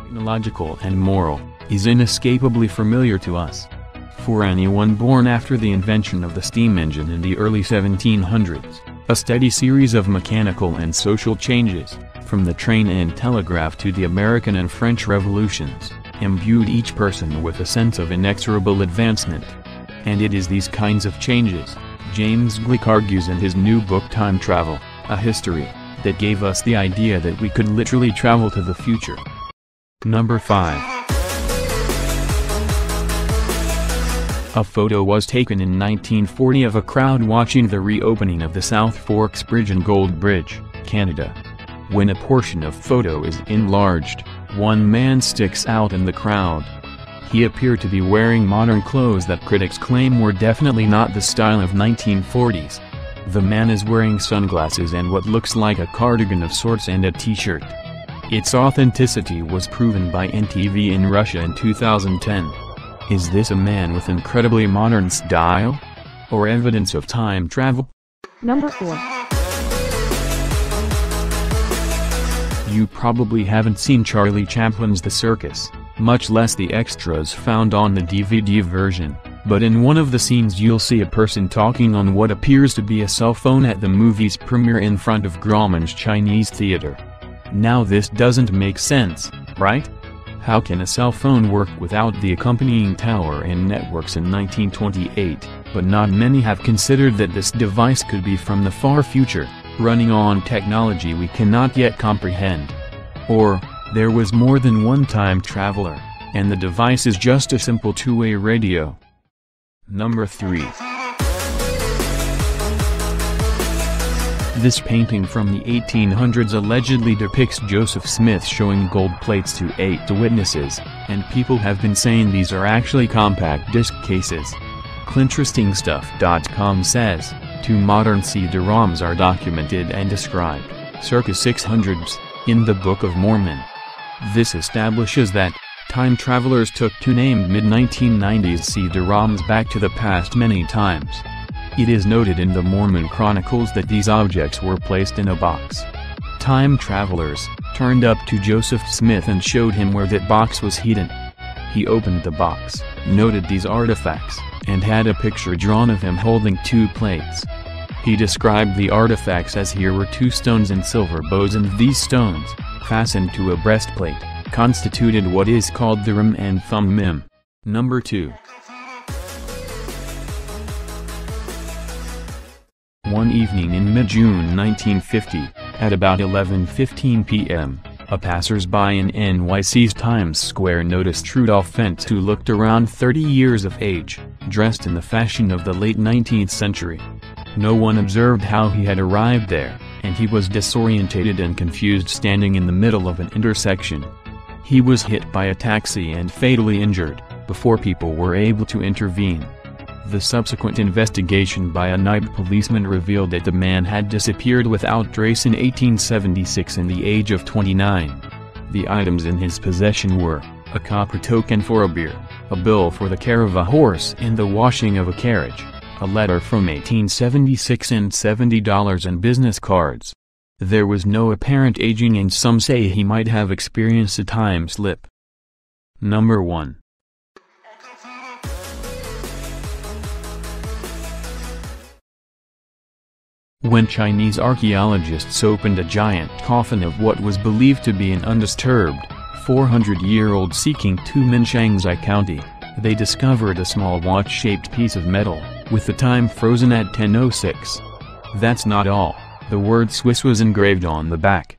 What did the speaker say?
Technological and moral, is inescapably familiar to us. For anyone born after the invention of the steam engine in the early 1700s, a steady series of mechanical and social changes, from the train and telegraph to the American and French revolutions, imbued each person with a sense of inexorable advancement. And it is these kinds of changes, James Gleick argues in his new book Time Travel, A History, that gave us the idea that we could literally travel to the future. Number 5. A photo was taken in 1940 of a crowd watching the reopening of the South Forks Bridge in Gold Bridge, Canada. When a portion of photo is enlarged, one man sticks out in the crowd. He appeared to be wearing modern clothes that critics claim were definitely not the style of 1940s. The man is wearing sunglasses and what looks like a cardigan of sorts and a t-shirt. Its authenticity was proven by NTV in Russia in 2010. Is this a man with incredibly modern style? Or evidence of time travel? Number 4. You probably haven't seen Charlie Chaplin's The Circus, much less the extras found on the DVD version, but in one of the scenes you'll see a person talking on what appears to be a cell phone at the movie's premiere in front of Grauman's Chinese Theater. Now this doesn't make sense, right? How can a cell phone work without the accompanying tower and networks in 1928? But not many have considered that this device could be from the far future, running on technology we cannot yet comprehend. Or, there was more than one time traveler, and the device is just a simple two-way radio. Number 3. This painting from the 1800s allegedly depicts Joseph Smith showing gold plates to 8 witnesses, and people have been saying these are actually compact disc cases. Clinterestingstuff.com says, 2 modern CD-ROMs are documented and described, circa 600s, in the Book of Mormon. This establishes that time travelers took 2 named mid-1990s CD-ROMs back to the past many times. It is noted in the Mormon Chronicles that these objects were placed in a box. Time travelers turned up to Joseph Smith and showed him where that box was hidden. He opened the box, noted these artifacts, and had a picture drawn of him holding 2 plates. He described the artifacts as here were 2 stones and silver bows, and these stones, fastened to a breastplate, constituted what is called the Urim and Thummim. Number 2. One evening in mid-June 1950, at about 11:15 p.m., a passersby in NYC's Times Square noticed Rudolph Fentz, who looked around 30 years of age, dressed in the fashion of the late 19th century. No one observed how he had arrived there, and he was disorientated and confused standing in the middle of an intersection. He was hit by a taxi and fatally injured, before people were able to intervene. The subsequent investigation by a Nibe policeman revealed that the man had disappeared without trace in 1876 in the age of 29. The items in his possession were, a copper token for a beer, a bill for the care of a horse and the washing of a carriage, a letter from 1876 and $70 in business cards. There was no apparent aging, and some say he might have experienced a time slip. Number 1. When Chinese archaeologists opened a giant coffin of what was believed to be an undisturbed, 400-year-old Seeking tomb in Shanxi County, they discovered a small watch-shaped piece of metal, with the time frozen at 10:06. That's not all, the word Swiss was engraved on the back.